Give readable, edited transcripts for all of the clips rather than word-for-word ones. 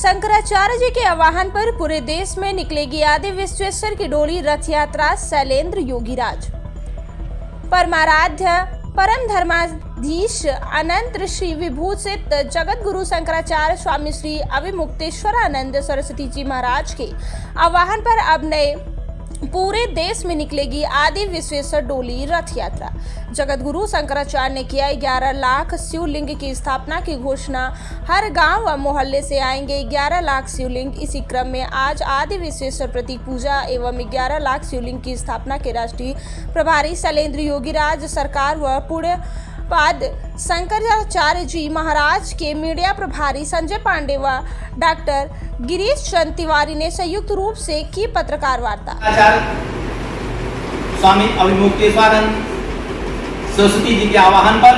शंकराचार्य जी के आह्वान पर पूरे देश में निकलेगी आदि विश्वेश्वर की डोली रथ यात्रा। शैलेंद्र योगीराज परमाराध्य परम धर्माधीश अनंत श्री विभूषित जगत गुरु शंकराचार्य स्वामी श्री अविमुक्तेश्वरानंद सरस्वती जी महाराज के आह्वान पर अब नए पूरे देश में निकलेगी आदि विश्वेश्वर डोली रथ यात्रा। जगत गुरु शंकराचार्य ने किया 11 लाख शिवलिंग की स्थापना की घोषणा। हर गांव व मोहल्ले से आएंगे 11 लाख शिवलिंग। इसी क्रम में आज आदि विश्वेश्वर प्रतीक पूजा एवं 11 लाख शिवलिंग की स्थापना के राष्ट्रीय प्रभारी शैलेंद्र योगीराज सरकार व पूज्यपाद शंकराचार्य जी महाराज के मीडिया प्रभारी संजय पांडे व डॉक्टर गिरीश चंद तिवारी ने संयुक्त रूप से की पत्रकार वार्ता। स्वामी अविमुक्तेश्वरानंद सरस्वती जी के आह्वान पर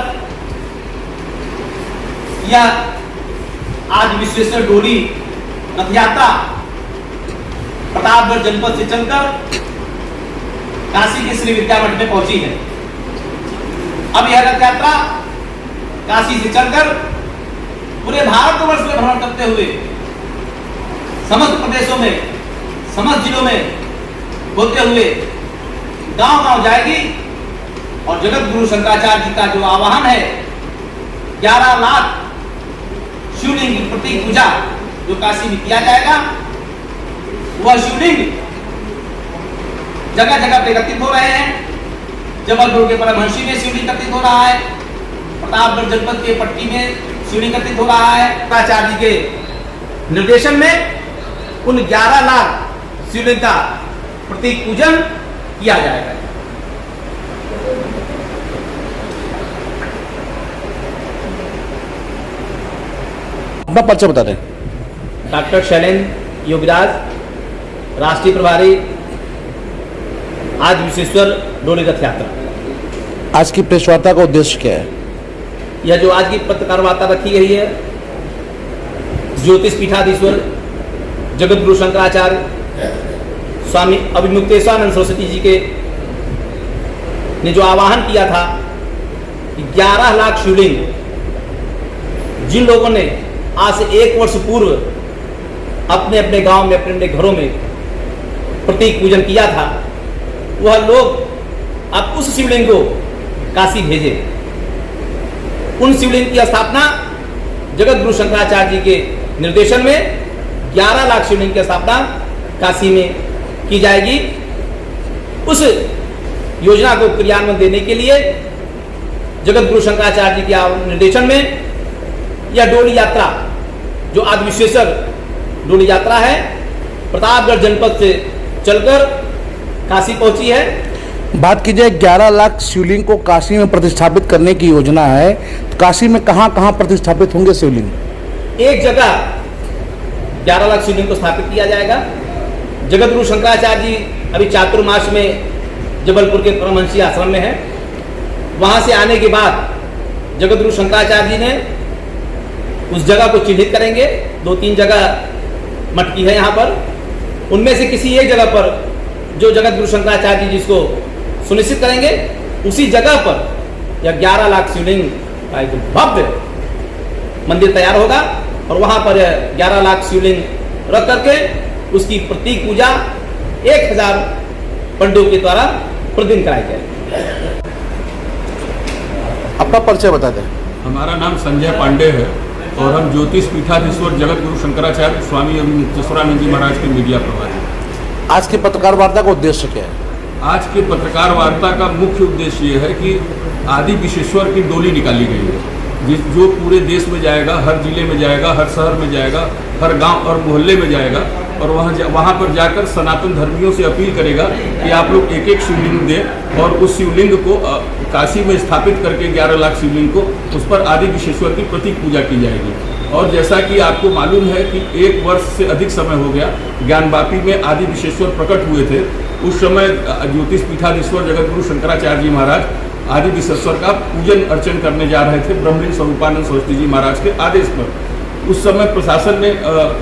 यह आज विश्वेश्वर डोली रथ यात्रा प्रतापगढ़ जनपद से चलकर काशी के श्री विद्यामठ में पहुंची है। अब यह रथ यात्रा काशी से चलकर पूरे भारतवर्ष में भ्रमण करते हुए समस्त प्रदेशों में, समस्त जिलों में होते हुए गांव-गांव जाएगी और जगत गुरु शंकराचार्य जी का जो आह्वान है 11 लाख शिवलिंग की प्रतीक पूजा जो काशी में किया जाएगा, वह शिवलिंग जगह जगह पे एकत्रित हो रहे हैं। जबलपुर के परमहंसी में शिवलिंग एकत्रित हो रहा है, प्रतापगढ़ जनपद के पट्टी में शिवलिंग एकत्रित हो रहा है। शंकराचार्य जी के निर्देशन में उन 11 लाख शिवलिंग का प्रतीक पूजन किया जाएगा। अपना परिचय बता दें। डॉक्टर शैलेंद्र योगीराज, राष्ट्रीय प्रभारी आज विश्वेश्वर डोली रथ यात्रा। आज की प्रेस वार्ता का उद्देश्य क्या है? यह जो आज की पत्रकार वार्ता रखी गई है, ज्योतिष पीठाधीश्वर जगत गुरु शंकराचार्य स्वामी अविमुक्तेश्वरानंद सरस्वती जी के ने जो आह्वान किया था कि 11 लाख शिवलिंग जिन लोगों ने आज से 1 वर्ष पूर्व अपने अपने गांव में, अपने अपने घरों में प्रतीक पूजन किया था, वह लोग अब उस शिवलिंग को काशी भेजे। उन शिवलिंग की स्थापना जगत गुरु शंकराचार्य जी के निर्देशन में 11 लाख शिवलिंग की स्थापना काशी में की जाएगी। उस योजना को क्रियान्वयन देने के लिए जगत गुरु शंकराचार्य जी के निर्देशन में यह डोली यात्रा जो आज विश्वेश्वर डोली यात्रा है, प्रतापगढ़ जनपद से चलकर काशी पहुंची है। बात की जाए 11 लाख शिवलिंग को काशी में प्रतिष्ठापित करने की योजना है, तो काशी में कहां कहां प्रतिष्ठापित होंगे शिवलिंग? एक जगह 11 लाख शिवलिंग को स्थापित किया जाएगा। जगत गुरु शंकराचार्य जी अभी चातुर्मास में जबलपुर के परमहंसी आश्रम में है। वहां से आने के बाद जगत गुरु शंकराचार्य जी ने उस जगह को चिन्हित करेंगे। 2-3 जगह मटकी है यहाँ पर, उनमें से किसी एक जगह पर जो जगत गुरु शंकराचार्य जी जिसको सुनिश्चित करेंगे, उसी जगह पर यह 11 लाख शिवलिंग का एक भव्य मंदिर तैयार होगा और वहां पर 11 लाख शिवलिंग रख करके उसकी प्रतीक पूजा 1000 पंडितों के द्वारा प्रतिदिन कराई जाएगी। अपना परिचय बता दें। हमारा नाम संजय पांडे है और हम ज्योतिष पीठाधीश्वर जगत गुरु शंकराचार्य स्वामी अविमुक्तेश्वरानंद जी महाराज के मीडिया प्रभारी। आज की पत्रकार वार्ता का उद्देश्य क्या है? आज के पत्रकार वार्ता का मुख्य उद्देश्य ये है कि आदि विश्वेश्वर की डोली निकाली गई है, जो पूरे देश में जाएगा, हर जिले में जाएगा, हर शहर में जाएगा, हर गांव और मोहल्ले में जाएगा और वहाँ पर जाकर सनातन धर्मियों से अपील करेगा कि आप लोग एक एक शिवलिंग दें और उस शिवलिंग को काशी में स्थापित करके 11 लाख शिवलिंग को उस पर आदि विश्वेश्वर की प्रतीक पूजा की जाएगी। और जैसा कि आपको मालूम है कि 1 वर्ष से अधिक समय हो गया ज्ञानवापी में आदि विश्वेश्वर प्रकट हुए थे। उस समय ज्योतिष पीठाधीश्वर जगत गुरु शंकराचार्य जी महाराज आदि विश्वेश्वर का पूजन अर्चन करने जा रहे थे ब्रह्मलीन स्वरूपानंद सरस्वती जी महाराज के आदेश पर। उस समय प्रशासन ने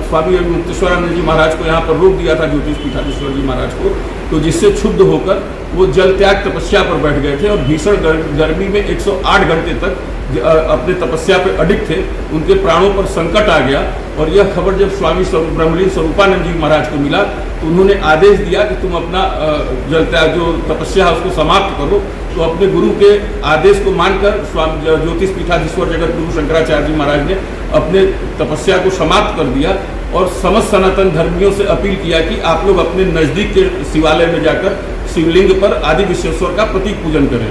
स्वामी अविमुक्तेश्वरानंद जी महाराज को यहाँ पर रोक दिया था, ज्योतिष पीठाधीश्वर जी महाराज को, तो जिससे क्षुब्ध होकर वो जल त्याग तपस्या पर बैठ गए थे और भीषण गर्मी में 108 घंटे तक अपने तपस्या पे अडिग थे। उनके प्राणों पर संकट आ गया और यह खबर जब स्वामी ब्रह्मलीन स्वरूपानंद जी महाराज को मिला तो उन्होंने आदेश दिया कि तुम अपना जल त्याग जो तपस्या है उसको समाप्त करो। तो अपने गुरु के आदेश को मानकर स्वामी ज्योतिष पीठाधीश्वर जगत गुरु शंकराचार्य जी महाराज ने अपने तपस्या को समाप्त कर दिया और समस्त सनातन धर्मियों से अपील किया कि आप लोग अपने नज़दीक के शिवालय में जाकर शिवलिंग पर आदि विश्वेश्वर का प्रतीक पूजन करें।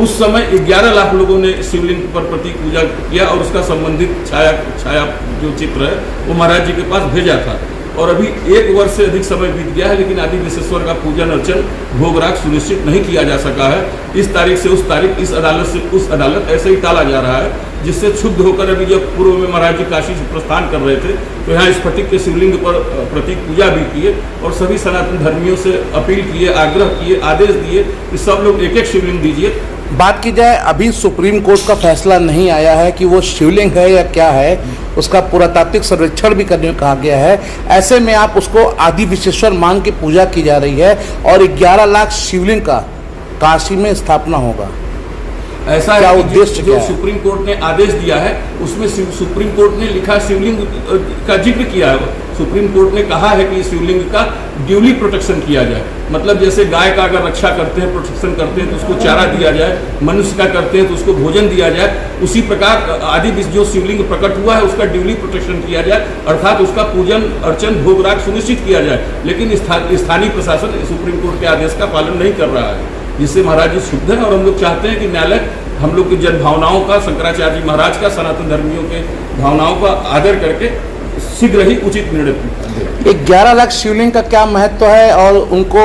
उस समय 11 लाख लोगों ने शिवलिंग पर प्रतीक पूजा किया और उसका संबंधित छाया जो चित्र है वो महाराज जी के पास भेजा था। और अभी 1 वर्ष से अधिक समय बीत गया है लेकिन आदि विश्वेश्वर का पूजन अर्चन भोग राग सुनिश्चित नहीं किया जा सका है। इस तारीख से उस तारीख, इस अदालत से उस अदालत ऐसे ही टाला जा रहा है, जिससे क्षुब्ध होकर अभी जब पूर्व में महाराज जी काशी से प्रस्थान कर रहे थे तो यहाँ स्फटिक के शिवलिंग पर प्रतीक पूजा भी किए और सभी सनातन धर्मियों से अपील किए, आग्रह किए, आदेश दिए कि सब लोग एक एक शिवलिंग दीजिए। बात की जाए, अभी सुप्रीम कोर्ट का फैसला नहीं आया है कि वो शिवलिंग है या क्या है, उसका पुरातात्विक सर्वेक्षण भी करने को कहा गया है। ऐसे में आप उसको आदि विश्वेश्वर मान के पूजा की जा रही है और 11 लाख शिवलिंग का काशी में स्थापना होगा। ऐसा क्या है उद्देश्य जो क्या है? सुप्रीम कोर्ट ने आदेश दिया है उसमें सुप्रीम कोर्ट ने लिखा शिवलिंग का जिक्र किया है। सुप्रीम कोर्ट ने कहा है कि शिवलिंग का ड्यूली प्रोटेक्शन किया जाए। मतलब जैसे गाय का अगर रक्षा करते हैं, प्रोटेक्शन करते हैं तो उसको चारा दिया जाए, मनुष्य का करते हैं तो उसको भोजन दिया जाए, उसी प्रकार आदि जो शिवलिंग प्रकट हुआ है उसका ड्यूली प्रोटेक्शन किया जाए, अर्थात उसका पूजन अर्चन भोग राग सुनिश्चित किया जाए। लेकिन स्थानीय प्रशासन सुप्रीम कोर्ट के आदेश का पालन नहीं कर रहा है, जिससे महाराज जी क्षुब्ध हैं और हम लोग चाहते हैं कि न्यायालय हम लोग की जन भावनाओं का, शंकराचार्य जी महाराज का, सनातन धर्मियों के भावनाओं का आदर करके शीघ्र ही उचित निर्णय दे। 11 लाख शिवलिंग का क्या महत्व है और उनको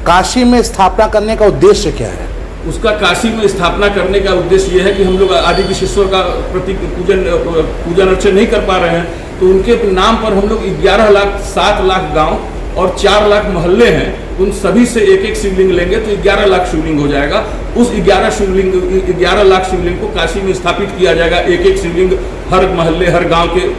काशी में स्थापना करने का उद्देश्य क्या है? उसका काशी में स्थापना करने का उद्देश्य यह है कि हम लोग आदि विश्वेश्वर का प्रतीक पूजन अर्चन नहीं कर पा रहे हैं, तो उनके नाम पर हम लोग 11 लाख 7 लाख गाँव और 4 लाख मोहल्ले हैं, उन सभी से एक एक शिवलिंग लेंगे तो 11 लाख शिवलिंग हो जाएगा। उस 11 लाख शिवलिंग को काशी में स्थापित किया जाएगा। एक एक शिवलिंग हर मोहल्ले, हर गांव के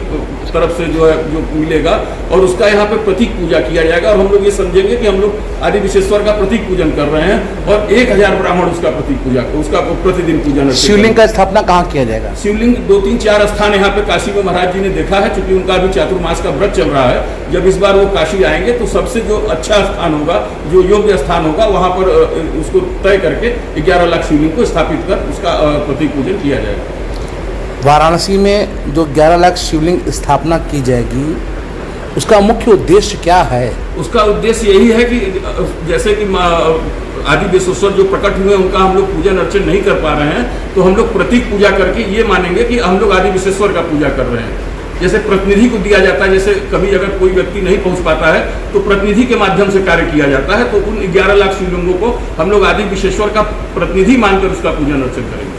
तरफ से जो मिलेगा और उसका यहाँ पे प्रतीक पूजा किया जाएगा और हम लोग ये समझेंगे कि हम लोग आदि विश्वेश्वर का प्रतीक पूजन कर रहे हैं और 1000 ब्राह्मण उसका प्रतीक पूजा, उसका प्रतिदिन पूजन। शिवलिंग का स्थापना कहाँ किया जाएगा? शिवलिंग 2-3-4 स्थान यहाँ पे काशी में महाराज जी ने देखा है, क्योंकि उनका अभी चातुर्मास का व्रत चल रहा है। जब इस बार वो काशी आएंगे तो सबसे जो अच्छा स्थान होगा, जो योग्य स्थान होगा, वहाँ पर उसको तय करके 11 लाख शिवलिंग को स्थापित कर उसका प्रतीक पूजन किया जाएगा। वाराणसी में जो 11 लाख शिवलिंग स्थापना की जाएगी उसका मुख्य उद्देश्य क्या है? उसका उद्देश्य यही है कि जैसे कि आदि विश्वेश्वर जो प्रकट हुए उनका हम लोग पूजन अर्चन नहीं कर पा रहे हैं, तो हम लोग प्रतीक पूजा करके ये मानेंगे कि हम लोग आदि विश्वेश्वर का पूजा कर रहे हैं। जैसे प्रतिनिधि को दिया जाता है, जैसे कभी अगर कोई व्यक्ति नहीं पहुंच पाता है तो प्रतिनिधि के माध्यम से कार्य किया जाता है, तो उन 11 लाख शिवलिंगों को हम लोग आदि विश्वेश्वर का प्रतिनिधि मानकर उसका पूजन अर्चन करेंगे।